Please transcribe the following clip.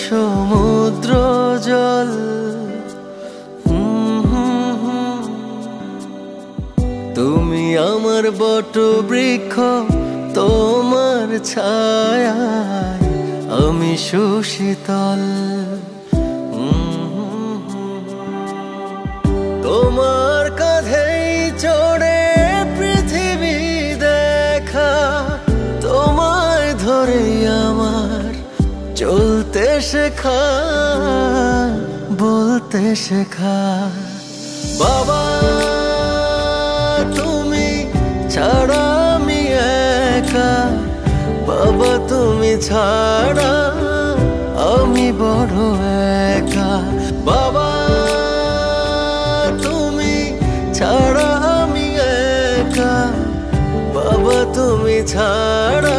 সমুদ্র জল। তুমি আমার বটবৃক্ষ, তোমার ছায়ায় আমি সুশীতল। তোমার কাঁধেই চড়ে পৃথিবী দেখা, তোমায় ধরেই আমার চলতে শেখা, বলতে শেখা। বাবা তুমি ছাড়া আমি একা, বাবা তুমি ছাড়া আমি বড় একা। বাবা তুমি ছাড়া আমি একা, বাবা তুমি ছাড়া